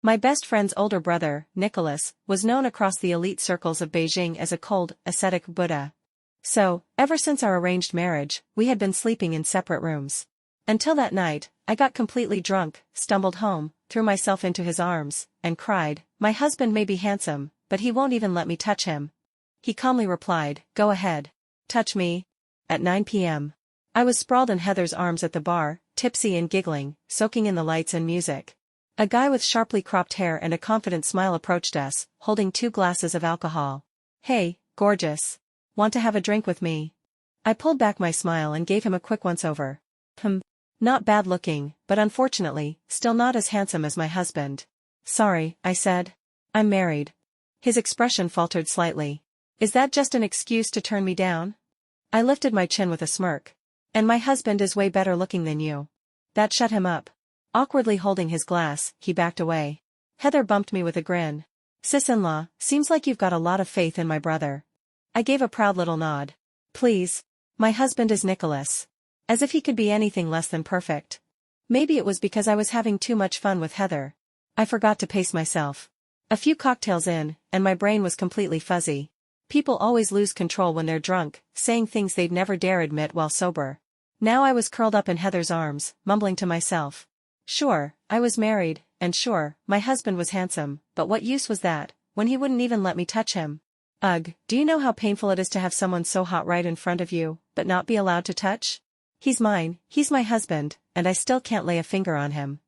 My best friend's older brother, Nicholas, was known across the elite circles of Beijing as a cold, ascetic Buddha. So, ever since our arranged marriage, we had been sleeping in separate rooms. Until that night, I got completely drunk, stumbled home, threw myself into his arms, and cried, "My husband may be handsome, but he won't even let me touch him." He calmly replied, "Go ahead. Touch me." At 9 p.m. I was sprawled in Heather's arms at the bar, tipsy and giggling, soaking in the lights and music. A guy with sharply cropped hair and a confident smile approached us, holding 2 glasses of alcohol. "Hey, gorgeous. Want to have a drink with me?" I pulled back my smile and gave him a quick once-over. Not bad looking, but unfortunately, still not as handsome as my husband. "Sorry," I said. "I'm married." His expression faltered slightly. "Is that just an excuse to turn me down?" I lifted my chin with a smirk. "And my husband is way better looking than you." That shut him up. Awkwardly holding his glass, he backed away. Heather bumped me with a grin. "Sis-in-law, seems like you've got a lot of faith in my brother." I gave a proud little nod. "Please. My husband is Nicholas." As if he could be anything less than perfect. Maybe it was because I was having too much fun with Heather. I forgot to pace myself. A few cocktails in, and my brain was completely fuzzy. People always lose control when they're drunk, saying things they'd never dare admit while sober. Now I was curled up in Heather's arms, mumbling to myself. Sure, I was married, and sure, my husband was handsome, but what use was that, when he wouldn't even let me touch him? Ugh, do you know how painful it is to have someone so hot right in front of you, but not be allowed to touch? He's mine, he's my husband, and I still can't lay a finger on him.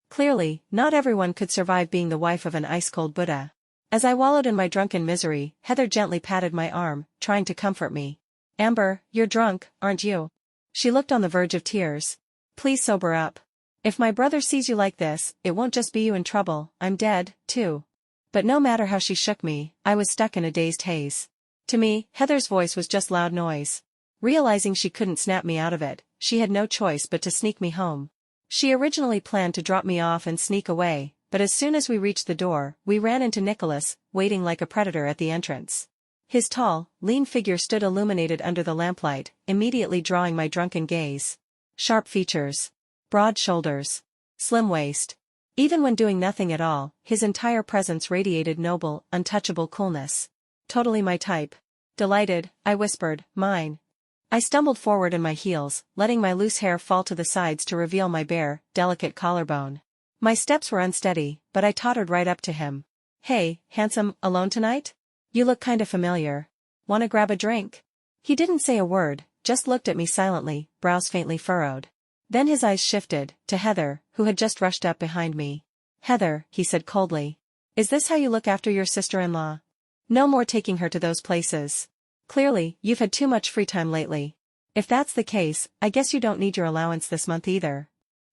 Clearly, not everyone could survive being the wife of an ice-cold Buddha. As I wallowed in my drunken misery, Heather gently patted my arm, trying to comfort me. "Amber, you're drunk, aren't you?" She looked on the verge of tears. "Please sober up. If my brother sees you like this, it won't just be you in trouble, I'm dead, too." But no matter how she shook me, I was stuck in a dazed haze. To me, Heather's voice was just loud noise. Realizing she couldn't snap me out of it, she had no choice but to sneak me home. She originally planned to drop me off and sneak away, but as soon as we reached the door, we ran into Nicholas, waiting like a predator at the entrance. His tall, lean figure stood illuminated under the lamplight, immediately drawing my drunken gaze. Sharp features. Broad shoulders. Slim waist. Even when doing nothing at all, his entire presence radiated noble, untouchable coolness. Totally my type. Delighted, I whispered, "Mine." I stumbled forward in my heels, letting my loose hair fall to the sides to reveal my bare, delicate collarbone. My steps were unsteady, but I tottered right up to him. "Hey, handsome, alone tonight? You look kinda familiar. Wanna grab a drink?" He didn't say a word, just looked at me silently, brows faintly furrowed. Then his eyes shifted, to Heather, who had just rushed up behind me. "Heather," he said coldly. "Is this how you look after your sister-in-law? No more taking her to those places. Clearly, you've had too much free time lately. If that's the case, I guess you don't need your allowance this month either."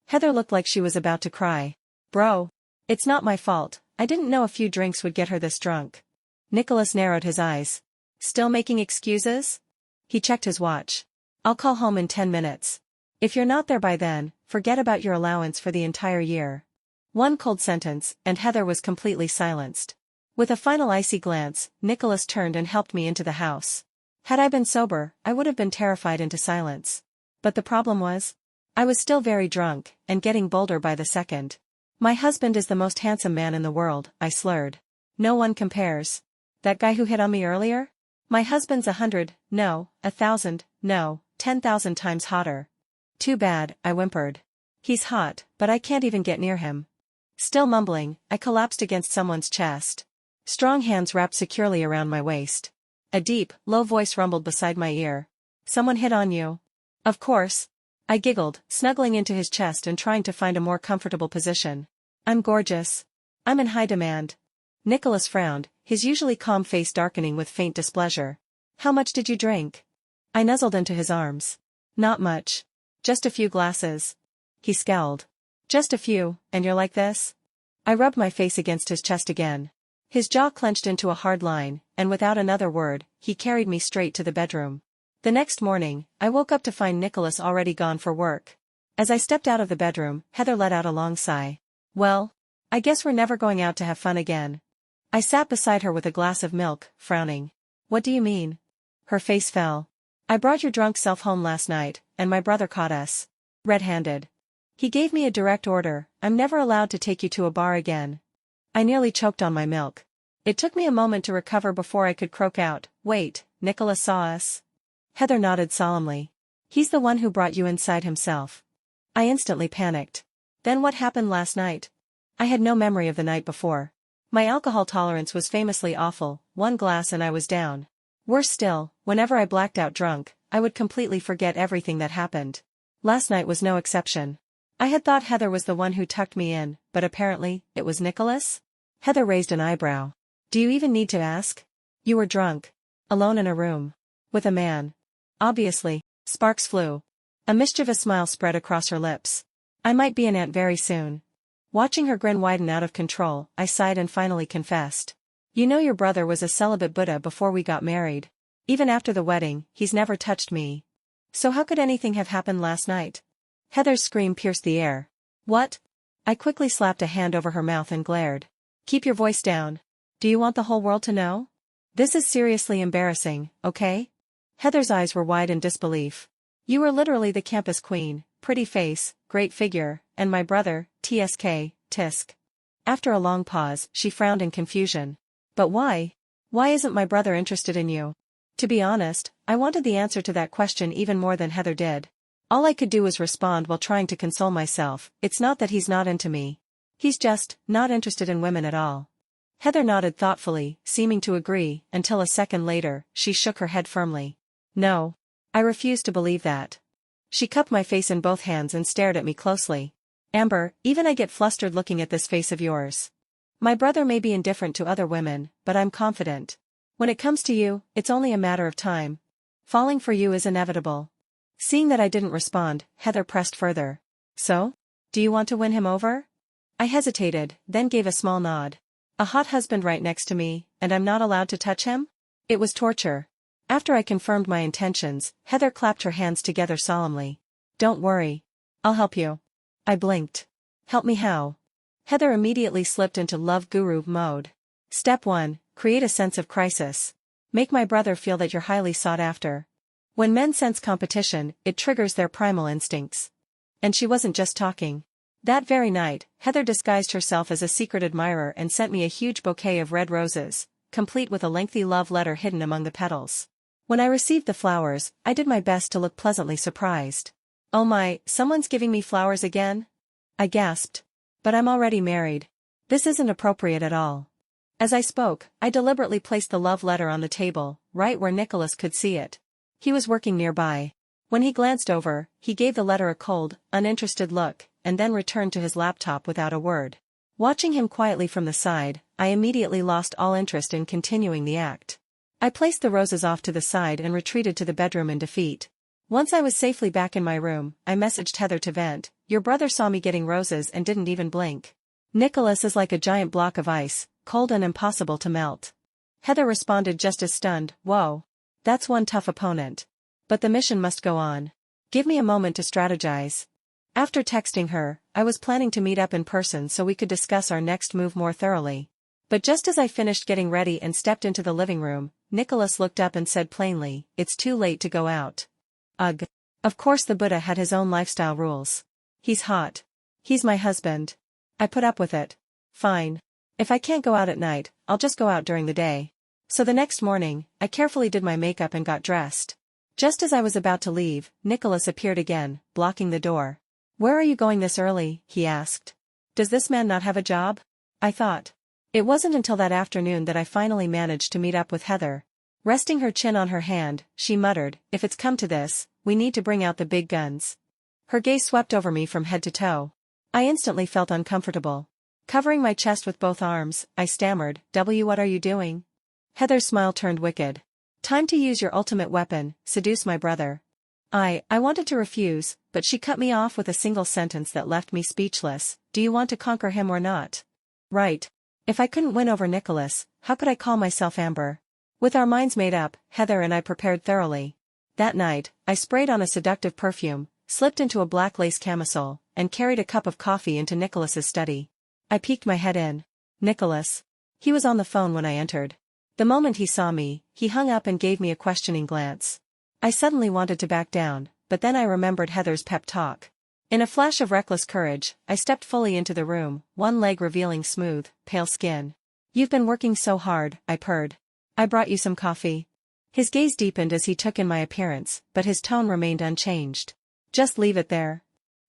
Heather looked like she was about to cry. "Bro. It's not my fault, I didn't know a few drinks would get her this drunk." Nicholas narrowed his eyes. "Still making excuses?" He checked his watch. "I'll call home in 10 minutes. If you're not there by then, forget about your allowance for the entire year." One cold sentence, and Heather was completely silenced. With a final icy glance, Nicholas turned and helped me into the house. Had I been sober, I would have been terrified into silence. But the problem was, I was still very drunk, and getting bolder by the second. "My husband is the most handsome man in the world," I slurred. "No one compares. That guy who hit on me earlier? My husband's 100, no, 1,000, no, 10,000 times hotter." "Too bad," I whimpered. "He's hot, but I can't even get near him." Still mumbling, I collapsed against someone's chest. Strong hands wrapped securely around my waist. A deep, low voice rumbled beside my ear. "Someone hit on you?" "Of course." I giggled, snuggling into his chest and trying to find a more comfortable position. "I'm gorgeous. I'm in high demand." Nicholas frowned, his usually calm face darkening with faint displeasure. "How much did you drink?" I nuzzled into his arms. "Not much. Just a few glasses." He scowled. "Just a few, and you're like this?" I rubbed my face against his chest again. His jaw clenched into a hard line, and without another word, he carried me straight to the bedroom. The next morning, I woke up to find Nicholas already gone for work. As I stepped out of the bedroom, Heather let out a long sigh. "Well, I guess we're never going out to have fun again." I sat beside her with a glass of milk, frowning. "What do you mean?" Her face fell. "I brought your drunk self home last night, and my brother caught us red-handed. He gave me a direct order, I'm never allowed to take you to a bar again." I nearly choked on my milk. It took me a moment to recover before I could croak out, "Wait, Nicholas saw us?" Heather nodded solemnly. "He's the one who brought you inside himself." I instantly panicked. Then what happened last night? I had no memory of the night before. My alcohol tolerance was famously awful, one glass and I was down. Worse still, whenever I blacked out drunk, I would completely forget everything that happened. Last night was no exception. I had thought Heather was the one who tucked me in, but apparently, it was Nicholas? Heather raised an eyebrow. "Do you even need to ask? You were drunk. Alone in a room. With a man." Obviously. Sparks flew. A mischievous smile spread across her lips. "I might be an aunt very soon." Watching her grin widen out of control, I sighed and finally confessed. "You know your brother was a celibate Buddha before we got married. Even after the wedding, he's never touched me. So how could anything have happened last night?" Heather's scream pierced the air. "What?" I quickly slapped a hand over her mouth and glared. "Keep your voice down. Do you want the whole world to know? This is seriously embarrassing, okay?" Heather's eyes were wide in disbelief. "You were literally the campus queen, pretty face, great figure, and my brother, tisk. After a long pause, she frowned in confusion. "But why? Why isn't my brother interested in you?" To be honest, I wanted the answer to that question even more than Heather did. All I could do was respond while trying to console myself. "It's not that he's not into me. He's just not interested in women at all." Heather nodded thoughtfully, seeming to agree, until a second later, she shook her head firmly. "No. I refuse to believe that." She cupped my face in both hands and stared at me closely. "Amber, even I get flustered looking at this face of yours. My brother may be indifferent to other women, but I'm confident. When it comes to you, it's only a matter of time. Falling for you is inevitable." Seeing that I didn't respond, Heather pressed further. "So? Do you want to win him over?" I hesitated, then gave a small nod. "A hot husband right next to me, and I'm not allowed to touch him?" It was torture. After I confirmed my intentions, Heather clapped her hands together solemnly. "Don't worry. I'll help you." I blinked. "Help me how?" Heather immediately slipped into love guru mode. "Step 1, create a sense of crisis. Make my brother feel that you're highly sought after. When men sense competition, it triggers their primal instincts." And she wasn't just talking. That very night, Heather disguised herself as a secret admirer and sent me a huge bouquet of red roses, complete with a lengthy love letter hidden among the petals. When I received the flowers, I did my best to look pleasantly surprised. "Oh my, someone's giving me flowers again?" I gasped. "But I'm already married. This isn't appropriate at all." As I spoke, I deliberately placed the love letter on the table, right where Nicholas could see it. He was working nearby. When he glanced over, he gave the letter a cold, uninterested look, and then returned to his laptop without a word. Watching him quietly from the side, I immediately lost all interest in continuing the act. I placed the roses off to the side and retreated to the bedroom in defeat. Once I was safely back in my room, I messaged Heather to vent. "Your brother saw me getting roses and didn't even blink. Nicholas is like a giant block of ice, cold and impossible to melt." Heather responded just as stunned. "Whoa. That's one tough opponent. But the mission must go on. Give me a moment to strategize." After texting her, I was planning to meet up in person so we could discuss our next move more thoroughly. But just as I finished getting ready and stepped into the living room, Nicholas looked up and said plainly, "It's too late to go out." Ugh. Of course the Buddha had his own lifestyle rules. He's hot. He's my husband. I put up with it. Fine. If I can't go out at night, I'll just go out during the day. So the next morning, I carefully did my makeup and got dressed. Just as I was about to leave, Nicholas appeared again, blocking the door. "Where are you going this early?" he asked. "Does this man not have a job?" I thought. It wasn't until that afternoon that I finally managed to meet up with Heather. Resting her chin on her hand, she muttered, "If it's come to this, we need to bring out the big guns." Her gaze swept over me from head to toe. I instantly felt uncomfortable. Covering my chest with both arms, I stammered, What are you doing?" Heather's smile turned wicked. "Time to use your ultimate weapon, seduce my brother." I wanted to refuse, but she cut me off with a single sentence that left me speechless. "Do you want to conquer him or not?" Right. If I couldn't win over Nicholas, how could I call myself Amber? With our minds made up, Heather and I prepared thoroughly. That night, I sprayed on a seductive perfume, slipped into a black lace camisole, and carried a cup of coffee into Nicholas's study. I peeked my head in. Nicholas. He was on the phone when I entered. The moment he saw me, he hung up and gave me a questioning glance. I suddenly wanted to back down, but then I remembered Heather's pep talk. In a flash of reckless courage, I stepped fully into the room, one leg revealing smooth, pale skin. "You've been working so hard," I purred. "I brought you some coffee." His gaze deepened as he took in my appearance, but his tone remained unchanged. "Just leave it there."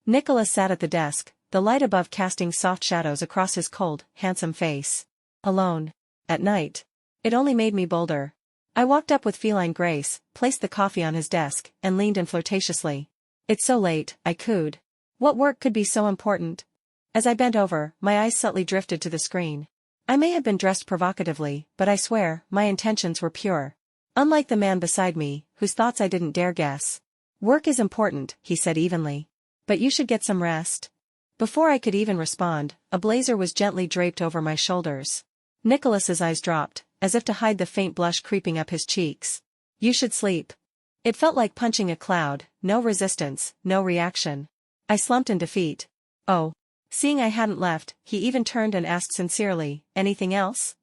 Nicholas sat at the desk, the light above casting soft shadows across his cold, handsome face. Alone. At night. It only made me bolder. I walked up with feline grace, placed the coffee on his desk, and leaned in flirtatiously. "It's so late," I cooed. "What work could be so important?" As I bent over, my eyes subtly drifted to the screen. I may have been dressed provocatively, but I swear, my intentions were pure. Unlike the man beside me, whose thoughts I didn't dare guess. "Work is important," he said evenly. "But you should get some rest." Before I could even respond, a blazer was gently draped over my shoulders. Nicholas's eyes dropped, as if to hide the faint blush creeping up his cheeks. "You should sleep." It felt like punching a cloud, no resistance, no reaction. I slumped in defeat. "Oh." Seeing I hadn't left, he even turned and asked sincerely, "Anything else?"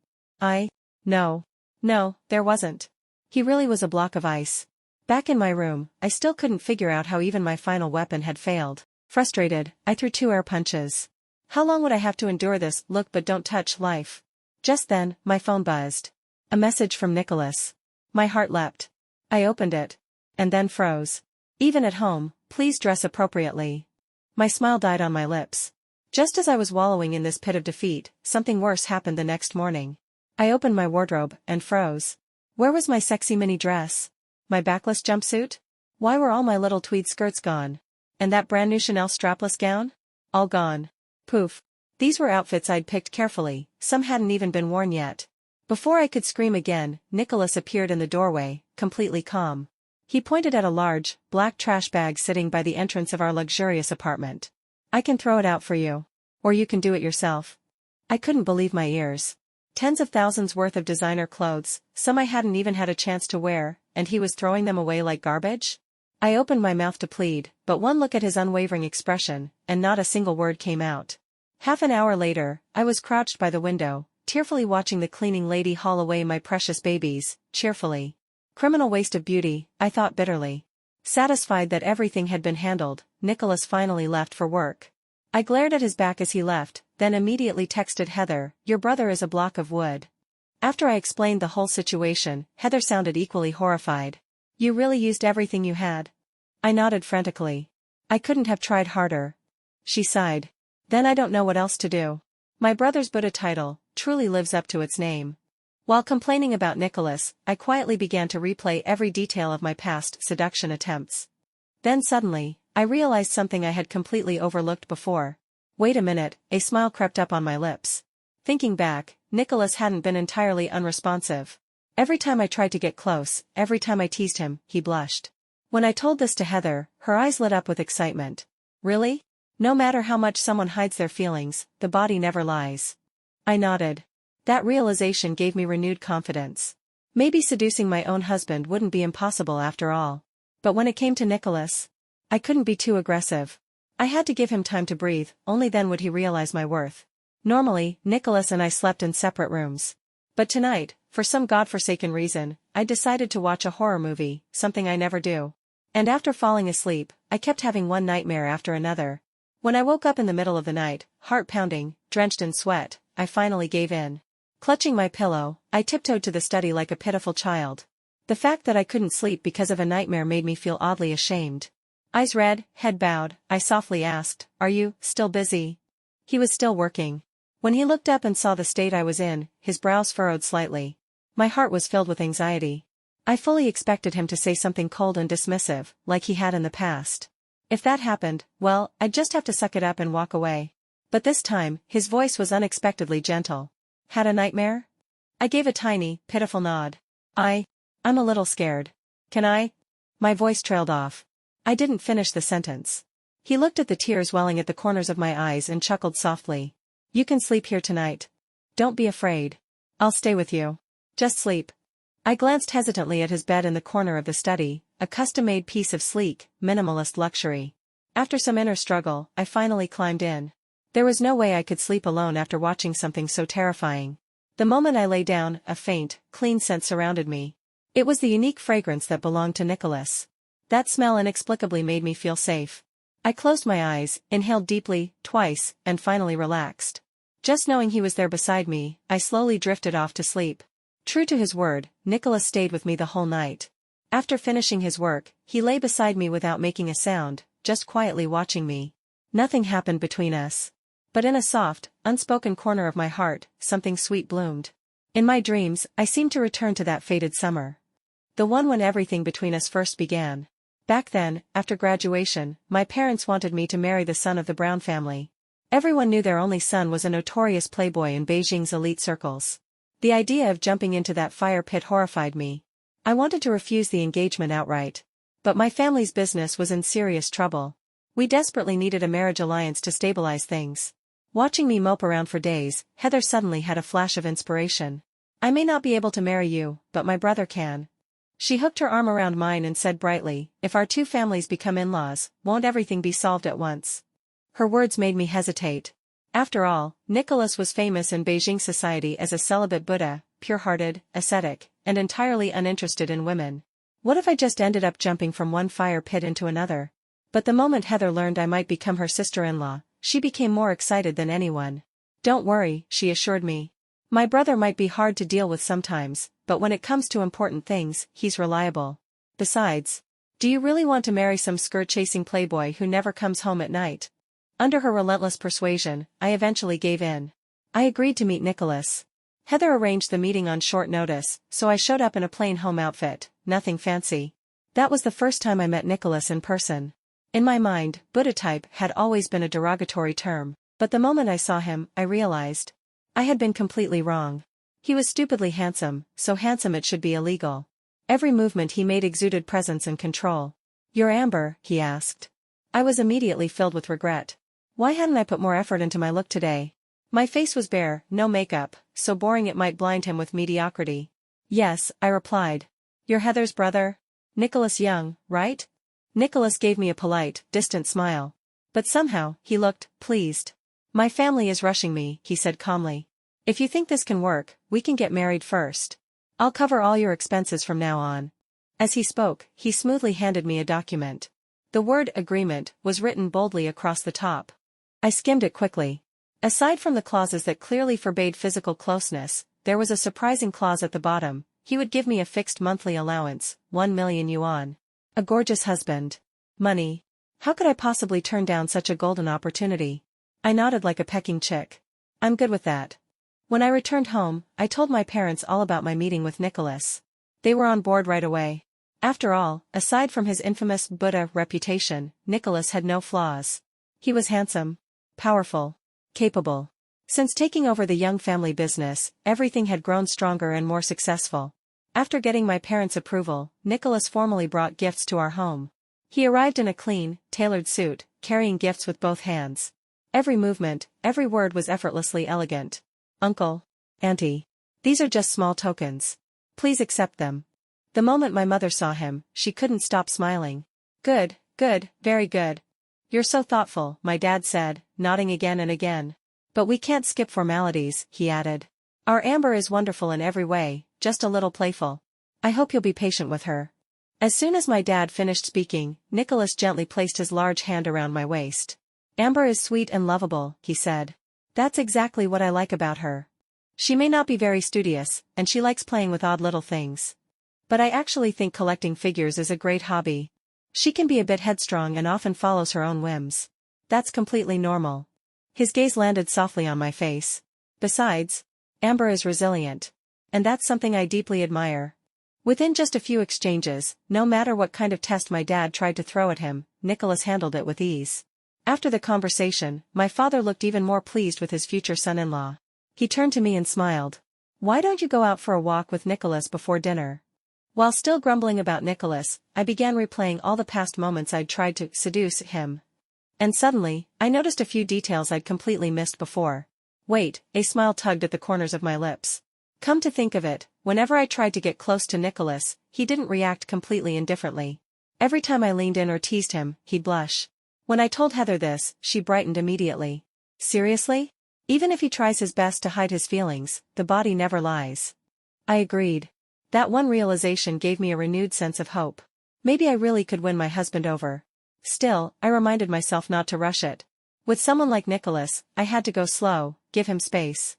No. No, there wasn't. He really was a block of ice. Back in my room, I still couldn't figure out how even my final weapon had failed. Frustrated, I threw 2 air punches. How long would I have to endure this look but don't touch life? Just then, my phone buzzed. A message from Nicholas. My heart leapt. I opened it. And then froze. "Even at home, please dress appropriately." My smile died on my lips. Just as I was wallowing in this pit of defeat, something worse happened the next morning. I opened my wardrobe and froze. Where was my sexy mini dress? My backless jumpsuit? Why were all my little tweed skirts gone? And that brand new Chanel strapless gown? All gone. Poof. These were outfits I'd picked carefully, some hadn't even been worn yet. Before I could scream again, Nicholas appeared in the doorway, completely calm. He pointed at a large, black trash bag sitting by the entrance of our luxurious apartment. "I can throw it out for you. Or you can do it yourself." I couldn't believe my ears. Tens of thousands worth of designer clothes, some I hadn't even had a chance to wear, and he was throwing them away like garbage? I opened my mouth to plead, but one look at his unwavering expression, and not a single word came out. Half an hour later, I was crouched by the window, tearfully watching the cleaning lady haul away my precious babies, cheerfully. Criminal waste of beauty, I thought bitterly. Satisfied that everything had been handled, Nicholas finally left for work. I glared at his back as he left, then immediately texted Heather, "Your brother is a block of wood." After I explained the whole situation, Heather sounded equally horrified. "You really used everything you had?" I nodded frantically. "I couldn't have tried harder." She sighed. "Then I don't know what else to do. My brother's Buddha title truly lives up to its name." While complaining about Nicholas, I quietly began to replay every detail of my past seduction attempts. Then suddenly, I realized something I had completely overlooked before. Wait a minute, a smile crept up on my lips. Thinking back, Nicholas hadn't been entirely unresponsive. Every time I tried to get close, every time I teased him, he blushed. When I told this to Heather, her eyes lit up with excitement. "Really? No matter how much someone hides their feelings, the body never lies." I nodded. That realization gave me renewed confidence. Maybe seducing my own husband wouldn't be impossible after all. But when it came to Nicholas, I couldn't be too aggressive. I had to give him time to breathe, only then would he realize my worth. Normally, Nicholas and I slept in separate rooms. But tonight, for some godforsaken reason, I decided to watch a horror movie, something I never do. And after falling asleep, I kept having one nightmare after another. When I woke up in the middle of the night, heart pounding, drenched in sweat, I finally gave in. Clutching my pillow, I tiptoed to the study like a pitiful child. The fact that I couldn't sleep because of a nightmare made me feel oddly ashamed. Eyes red, head bowed, I softly asked, "Are you still busy?" He was still working. When he looked up and saw the state I was in, his brows furrowed slightly. My heart was filled with anxiety. I fully expected him to say something cold and dismissive, like he had in the past. If that happened, well, I'd just have to suck it up and walk away. But this time, his voice was unexpectedly gentle. "Had a nightmare?" I gave a tiny, pitiful nod. I'm a little scared. Can I? My voice trailed off. I didn't finish the sentence. He looked at the tears welling at the corners of my eyes and chuckled softly. "You can sleep here tonight. Don't be afraid. I'll stay with you. Just sleep." I glanced hesitantly at his bed in the corner of the study, a custom-made piece of sleek, minimalist luxury. After some inner struggle, I finally climbed in. There was no way I could sleep alone after watching something so terrifying. The moment I lay down, a faint, clean scent surrounded me. It was the unique fragrance that belonged to Nicholas. That smell inexplicably made me feel safe. I closed my eyes, inhaled deeply, twice, and finally relaxed. Just knowing he was there beside me, I slowly drifted off to sleep. True to his word, Nicholas stayed with me the whole night. After finishing his work, he lay beside me without making a sound, just quietly watching me. Nothing happened between us. But in a soft, unspoken corner of my heart, something sweet bloomed. In my dreams, I seemed to return to that fated summer. The one when everything between us first began. Back then, after graduation, my parents wanted me to marry the son of the Brown family. Everyone knew their only son was a notorious playboy in Beijing's elite circles. The idea of jumping into that fire pit horrified me. I wanted to refuse the engagement outright. But my family's business was in serious trouble. We desperately needed a marriage alliance to stabilize things. Watching me mope around for days, Heather suddenly had a flash of inspiration. I may not be able to marry you, but my brother can. She hooked her arm around mine and said brightly, if our two families become in-laws, won't everything be solved at once? Her words made me hesitate. After all, Nicholas was famous in Beijing society as a celibate Buddha, pure-hearted, ascetic, and entirely uninterested in women. What if I just ended up jumping from one fire pit into another? But the moment Heather learned I might become her sister-in-law, she became more excited than anyone. Don't worry, she assured me. My brother might be hard to deal with sometimes, but when it comes to important things, he's reliable. Besides, do you really want to marry some skirt-chasing playboy who never comes home at night? Under her relentless persuasion, I eventually gave in. I agreed to meet Nicholas. Heather arranged the meeting on short notice, so I showed up in a plain home outfit, nothing fancy. That was the first time I met Nicholas in person. In my mind, Buddha type had always been a derogatory term, but the moment I saw him, I realized I had been completely wrong. He was stupidly handsome, so handsome it should be illegal. Every movement he made exuded presence and control. "You're Amber?" he asked. I was immediately filled with regret. Why hadn't I put more effort into my look today? My face was bare, no makeup, so boring it might blind him with mediocrity. "Yes," I replied. "You're Heather's brother? Nicholas Young, right?" Nicholas gave me a polite, distant smile. But somehow, he looked pleased. "My family is rushing me," he said calmly. "If you think this can work, we can get married first. I'll cover all your expenses from now on." As he spoke, he smoothly handed me a document. The word agreement was written boldly across the top. I skimmed it quickly. Aside from the clauses that clearly forbade physical closeness, there was a surprising clause at the bottom. He would give me a fixed monthly allowance, 1 million yuan. A gorgeous husband. Money. How could I possibly turn down such a golden opportunity? I nodded like a pecking chick. I'm good with that. When I returned home, I told my parents all about my meeting with Nicholas. They were on board right away. After all, aside from his infamous Buddha reputation, Nicholas had no flaws. He was handsome, powerful, capable. Since taking over the Young family business, everything had grown stronger and more successful. After getting my parents' approval, Nicholas formally brought gifts to our home. He arrived in a clean, tailored suit, carrying gifts with both hands. Every movement, every word was effortlessly elegant. "Uncle, Auntie, these are just small tokens. Please accept them." The moment my mother saw him, she couldn't stop smiling. "Good, good, very good. You're so thoughtful," my dad said, nodding again and again. "But we can't skip formalities," he added. "Our Amber is wonderful in every way, just a little playful. I hope you'll be patient with her." As soon as my dad finished speaking, Nicholas gently placed his large hand around my waist. "Amber is sweet and lovable," he said. "That's exactly what I like about her. She may not be very studious, and she likes playing with odd little things. But I actually think collecting figures is a great hobby. She can be a bit headstrong and often follows her own whims. That's completely normal." His gaze landed softly on my face. "Besides, Amber is resilient. And that's something I deeply admire." Within just a few exchanges, no matter what kind of test my dad tried to throw at him, Nicholas handled it with ease. After the conversation, my father looked even more pleased with his future son-in-law. He turned to me and smiled. "Why don't you go out for a walk with Nicholas before dinner?" While still grumbling about Nicholas, I began replaying all the past moments I'd tried to seduce him. And suddenly, I noticed a few details I'd completely missed before. Wait, a smile tugged at the corners of my lips. Come to think of it, whenever I tried to get close to Nicholas, he didn't react completely indifferently. Every time I leaned in or teased him, he'd blush. When I told Heather this, she brightened immediately. "Seriously? Even if he tries his best to hide his feelings, the body never lies." I agreed. That one realization gave me a renewed sense of hope. Maybe I really could win my husband over. Still, I reminded myself not to rush it. With someone like Nicholas, I had to go slow, give him space.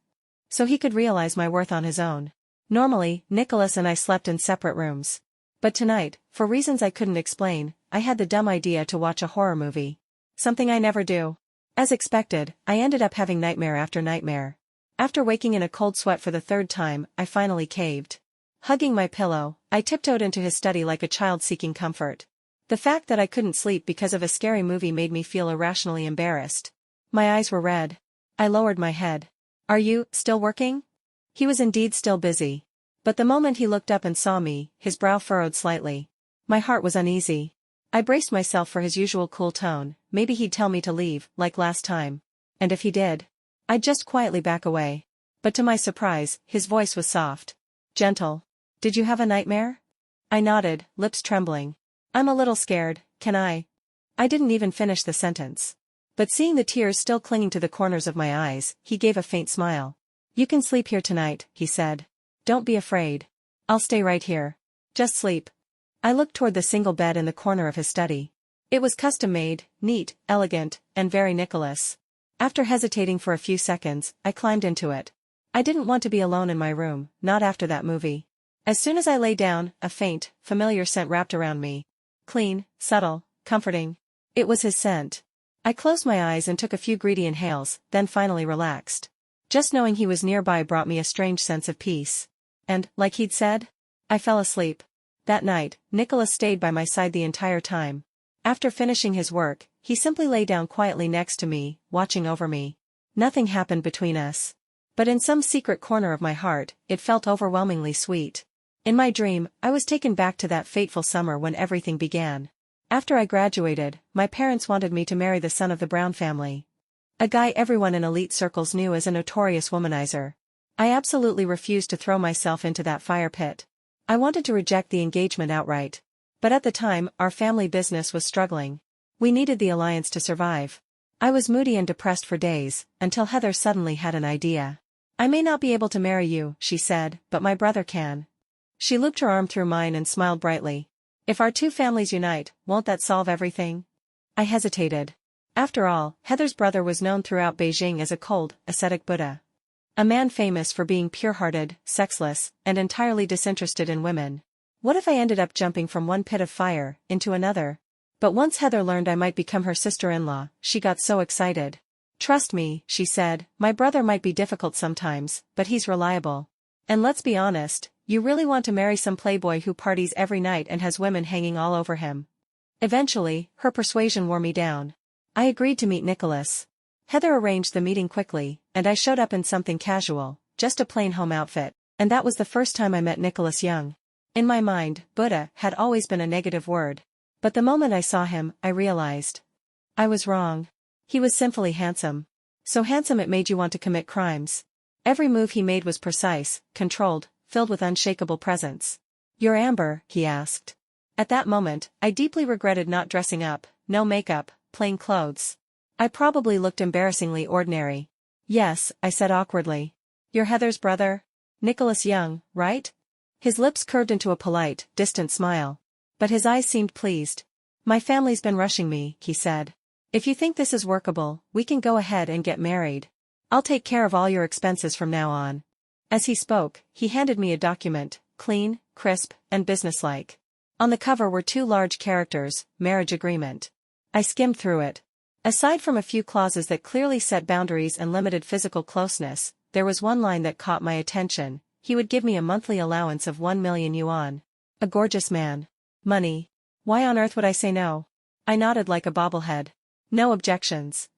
So he could realize my worth on his own. Normally, Nicholas and I slept in separate rooms. But tonight, for reasons I couldn't explain, I had the dumb idea to watch a horror movie. Something I never do. As expected, I ended up having nightmare after nightmare. After waking in a cold sweat for the third time, I finally caved. Hugging my pillow, I tiptoed into his study like a child seeking comfort. The fact that I couldn't sleep because of a scary movie made me feel irrationally embarrassed. My eyes were red. I lowered my head. "Are you still working?" He was indeed still busy. But the moment he looked up and saw me, his brow furrowed slightly. My heart was uneasy. I braced myself for his usual cool tone. Maybe he'd tell me to leave, like last time. And if he did, I'd just quietly back away. But to my surprise, his voice was soft. Gentle. "Did you have a nightmare?" I nodded, lips trembling. "I'm a little scared, can I?" I didn't even finish the sentence. But seeing the tears still clinging to the corners of my eyes, he gave a faint smile. "You can sleep here tonight," he said. "Don't be afraid. I'll stay right here. Just sleep." I looked toward the single bed in the corner of his study. It was custom-made, neat, elegant, and very Nicholas. After hesitating for a few seconds, I climbed into it. I didn't want to be alone in my room, not after that movie. As soon as I lay down, a faint, familiar scent wrapped around me. Clean, subtle, comforting. It was his scent. I closed my eyes and took a few greedy inhales, then finally relaxed. Just knowing he was nearby brought me a strange sense of peace. And, like he'd said, I fell asleep. That night, Nicholas stayed by my side the entire time. After finishing his work, he simply lay down quietly next to me, watching over me. Nothing happened between us. But in some secret corner of my heart, it felt overwhelmingly sweet. In my dream, I was taken back to that fateful summer when everything began. After I graduated, my parents wanted me to marry the son of the Brown family. A guy everyone in elite circles knew as a notorious womanizer. I absolutely refused to throw myself into that fire pit. I wanted to reject the engagement outright. But at the time, our family business was struggling. We needed the alliance to survive. I was moody and depressed for days, until Heather suddenly had an idea. "I may not be able to marry you," she said, "but my brother can." She looped her arm through mine and smiled brightly. "If our two families unite, won't that solve everything?" I hesitated. After all, Heather's brother was known throughout Beijing as a cold, ascetic Buddha. A man famous for being pure-hearted, sexless, and entirely disinterested in women. What if I ended up jumping from one pit of fire into another? But once Heather learned I might become her sister-in-law, she got so excited. "Trust me," she said, "my brother might be difficult sometimes, but he's reliable. And let's be honest, you really want to marry some playboy who parties every night and has women hanging all over him." Eventually, her persuasion wore me down. I agreed to meet Nicholas. Heather arranged the meeting quickly, and I showed up in something casual, just a plain home outfit, and that was the first time I met Nicholas Young. In my mind, Buddha had always been a negative word. But the moment I saw him, I realized. I was wrong. He was sinfully handsome. So handsome it made you want to commit crimes. Every move he made was precise, controlled, filled with unshakable presence. "You're Amber?" he asked. At that moment, I deeply regretted not dressing up, no makeup, plain clothes. I probably looked embarrassingly ordinary. "Yes," I said awkwardly. "You're Heather's brother? Nicholas Young, right?" His lips curved into a polite, distant smile. But his eyes seemed pleased. "My family's been rushing me," he said. "If you think this is workable, we can go ahead and get married. I'll take care of all your expenses from now on." As he spoke, he handed me a document, clean, crisp, and businesslike. On the cover were two large characters, "Marriage Agreement." I skimmed through it. Aside from a few clauses that clearly set boundaries and limited physical closeness, there was one line that caught my attention. He would give me a monthly allowance of 1 million yuan. A gorgeous man. Money. Why on earth would I say no? I nodded like a bobblehead. No objections.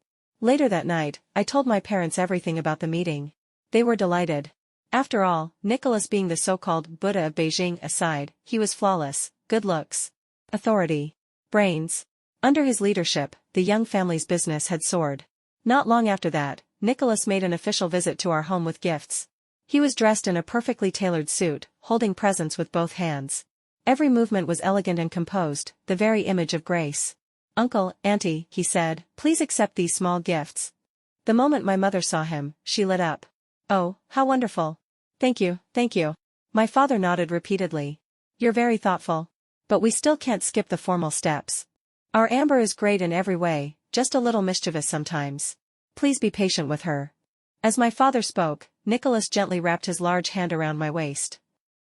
Later that night, I told my parents everything about the meeting. They were delighted. After all, Nicholas being the so-called Buddha of Beijing aside, he was flawless, good looks, authority, brains. Under his leadership, the Young family's business had soared. Not long after that, Nicholas made an official visit to our home with gifts. He was dressed in a perfectly tailored suit, holding presents with both hands. Every movement was elegant and composed, the very image of grace. "Uncle, Auntie," he said, "please accept these small gifts." The moment my mother saw him, she lit up. "Oh, how wonderful. Thank you, thank you." My father nodded repeatedly. "You're very thoughtful. But we still can't skip the formal steps." Our Amber is great in every way, just a little mischievous sometimes. Please be patient with her. As my father spoke, Nicholas gently wrapped his large hand around my waist.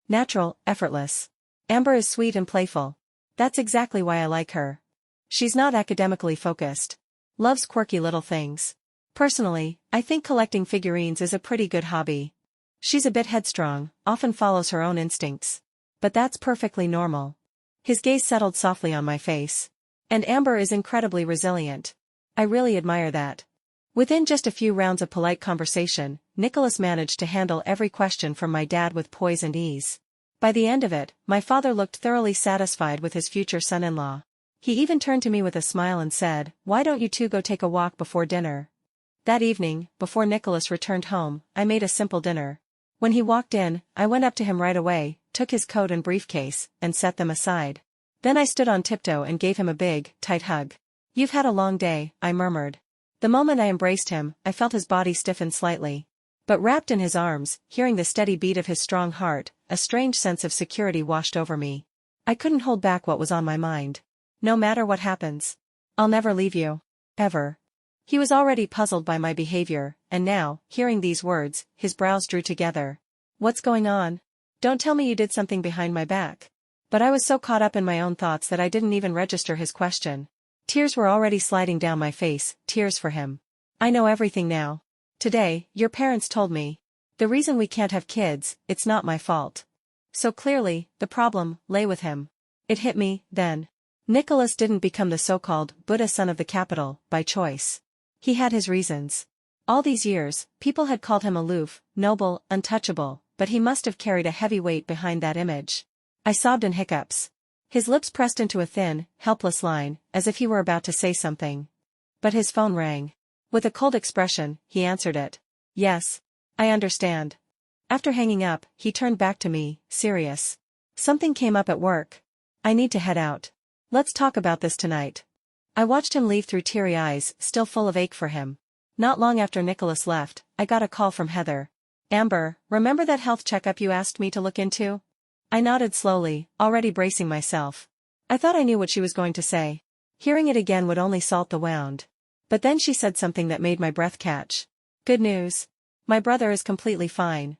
Natural, effortless. Amber is sweet and playful. That's exactly why I like her. She's not academically focused. Loves quirky little things. Personally, I think collecting figurines is a pretty good hobby. She's a bit headstrong, often follows her own instincts. But that's perfectly normal. His gaze settled softly on my face. And Amber is incredibly resilient. I really admire that. Within just a few rounds of polite conversation, Nicholas managed to handle every question from my dad with poise and ease. By the end of it, my father looked thoroughly satisfied with his future son-in-law. He even turned to me with a smile and said, "Why don't you two go take a walk before dinner?" That evening, before Nicholas returned home, I made a simple dinner. When he walked in, I went up to him right away, took his coat and briefcase, and set them aside. Then I stood on tiptoe and gave him a big, tight hug. "You've had a long day," I murmured. The moment I embraced him, I felt his body stiffen slightly. But wrapped in his arms, hearing the steady beat of his strong heart, a strange sense of security washed over me. I couldn't hold back what was on my mind. "No matter what happens, I'll never leave you. Ever." He was already puzzled by my behavior, and now, hearing these words, his brows drew together. "What's going on? Don't tell me you did something behind my back." But I was so caught up in my own thoughts that I didn't even register his question. Tears were already sliding down my face, tears for him. "I know everything now. Today, your parents told me. The reason we can't have kids, it's not my fault." So clearly, the problem lay with him. It hit me, then. Nicholas didn't become the so-called Buddha son of the capital by choice. He had his reasons. All these years, people had called him aloof, noble, untouchable, but he must have carried a heavy weight behind that image. I sobbed in hiccups. His lips pressed into a thin, helpless line, as if he were about to say something. But his phone rang. With a cold expression, he answered it. "Yes. I understand." After hanging up, he turned back to me, serious. "Something came up at work. I need to head out. Let's talk about this tonight." I watched him leave through teary eyes, still full of ache for him. Not long after Nicholas left, I got a call from Heather. "Amber, remember that health checkup you asked me to look into?" I nodded slowly, already bracing myself. I thought I knew what she was going to say. Hearing it again would only salt the wound. But then she said something that made my breath catch. "Good news. My brother is completely fine."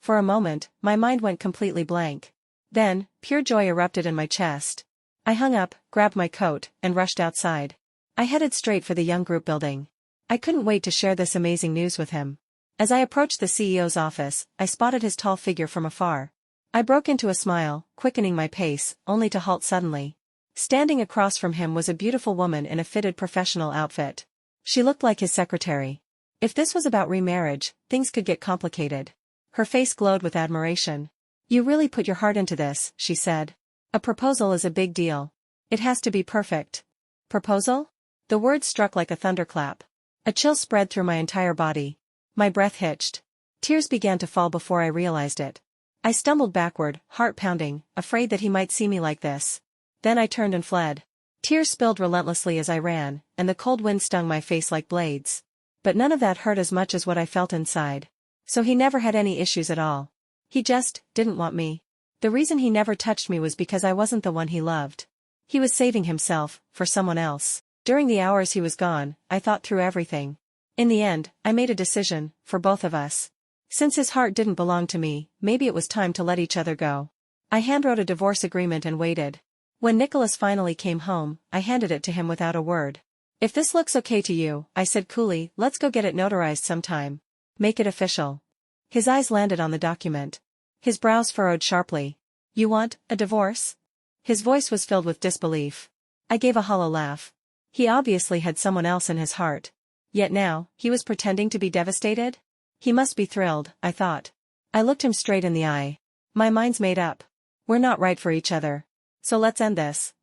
For a moment, my mind went completely blank. Then, pure joy erupted in my chest. I hung up, grabbed my coat, and rushed outside. I headed straight for the young group building. I couldn't wait to share this amazing news with him. As I approached the CEO's office, I spotted his tall figure from afar. I broke into a smile, quickening my pace, only to halt suddenly. Standing across from him was a beautiful woman in a fitted professional outfit. She looked like his secretary. If this was about remarriage, things could get complicated. Her face glowed with admiration. "You really put your heart into this," she said. "A proposal is a big deal. It has to be perfect." "Proposal?" The words struck like a thunderclap. A chill spread through my entire body. My breath hitched. Tears began to fall before I realized it. I stumbled backward, heart pounding, afraid that he might see me like this. Then I turned and fled. Tears spilled relentlessly as I ran, and the cold wind stung my face like blades. But none of that hurt as much as what I felt inside. So he never had any issues at all. He just didn't want me. The reason he never touched me was because I wasn't the one he loved. He was saving himself, for someone else. During the hours he was gone, I thought through everything. In the end, I made a decision, for both of us. Since his heart didn't belong to me, maybe it was time to let each other go. I handwrote a divorce agreement and waited. When Nicholas finally came home, I handed it to him without a word. "If this looks okay to you," I said coolly, "let's go get it notarized sometime. Make it official." His eyes landed on the document. His brows furrowed sharply. "You want a divorce?" His voice was filled with disbelief. I gave a hollow laugh. He obviously had someone else in his heart. Yet now, he was pretending to be devastated? He must be thrilled, I thought. I looked him straight in the eye. "My mind's made up. We're not right for each other. So let's end this."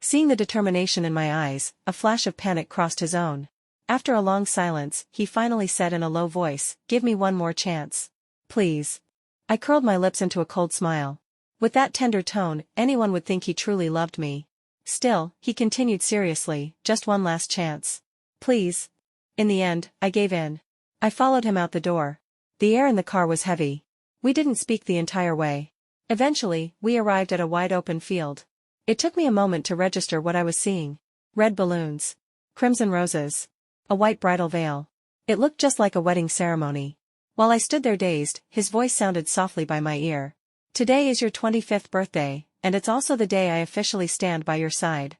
Seeing the determination in my eyes, a flash of panic crossed his own. After a long silence, he finally said in a low voice, "Give me one more chance. Please." I curled my lips into a cold smile. With that tender tone, anyone would think he truly loved me. Still, he continued seriously, "Just one last chance. Please." In the end, I gave in. I followed him out the door. The air in the car was heavy. We didn't speak the entire way. Eventually, we arrived at a wide open field. It took me a moment to register what I was seeing. Red balloons. Crimson roses. A white bridal veil. It looked just like a wedding ceremony. While I stood there dazed, his voice sounded softly by my ear. Today is your 25th birthday, and it's also the day I officially stand by your side.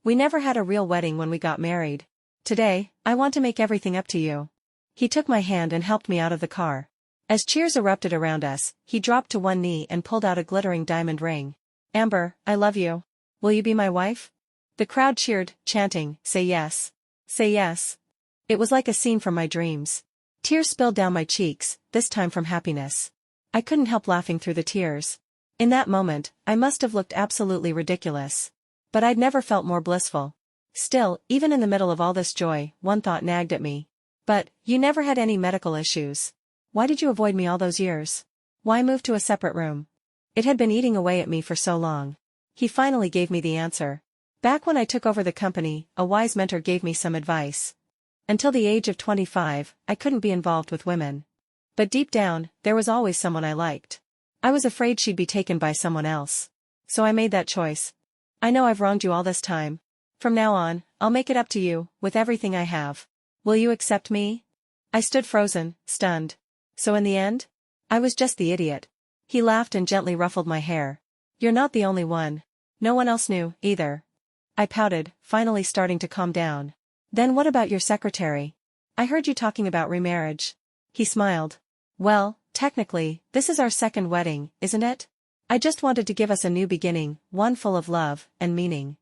We never had a real wedding when we got married. Today, I want to make everything up to you. He took my hand and helped me out of the car. As cheers erupted around us, he dropped to one knee and pulled out a glittering diamond ring. Amber, I love you. Will you be my wife? The crowd cheered, chanting, "Say yes. Say yes." It was like a scene from my dreams. Tears spilled down my cheeks, this time from happiness. I couldn't help laughing through the tears. In that moment, I must have looked absolutely ridiculous. But I'd never felt more blissful. Still, even in the middle of all this joy, one thought nagged at me. But, you never had any medical issues. Why did you avoid me all those years? Why move to a separate room? It had been eating away at me for so long. He finally gave me the answer. Back when I took over the company, a wise mentor gave me some advice. Until the age of 25, I couldn't be involved with women. But deep down, there was always someone I liked. I was afraid she'd be taken by someone else. So I made that choice. I know I've wronged you all this time. From now on, I'll make it up to you, with everything I have. Will you accept me? I stood frozen, stunned. So in the end? I was just the idiot. He laughed and gently ruffled my hair. You're not the only one. No one else knew, either. I pouted, finally starting to calm down. Then what about your secretary? I heard you talking about remarriage. He smiled. Well, technically, this is our second wedding, isn't it? I just wanted to give us a new beginning, one full of love and meaning.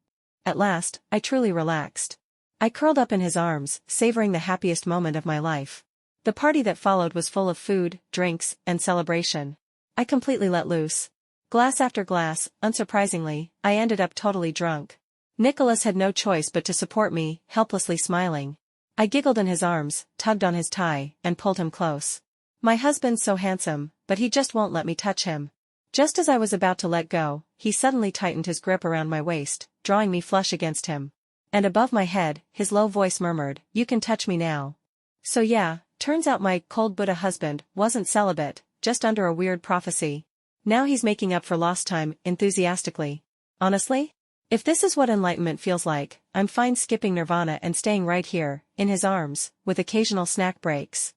At last, I truly relaxed. I curled up in his arms, savoring the happiest moment of my life. The party that followed was full of food, drinks, and celebration. I completely let loose. Glass after glass, unsurprisingly, I ended up totally drunk. Nicholas had no choice but to support me, helplessly smiling. I giggled in his arms, tugged on his tie, and pulled him close. My husband's so handsome, but he just won't let me touch him. Just as I was about to let go, he suddenly tightened his grip around my waist, drawing me flush against him. And above my head, his low voice murmured, "You can touch me now." So yeah, turns out my cold Buddha husband wasn't celibate, just under a weird prophecy. Now he's making up for lost time, enthusiastically. Honestly? If this is what enlightenment feels like, I'm fine skipping nirvana and staying right here, in his arms, with occasional snack breaks.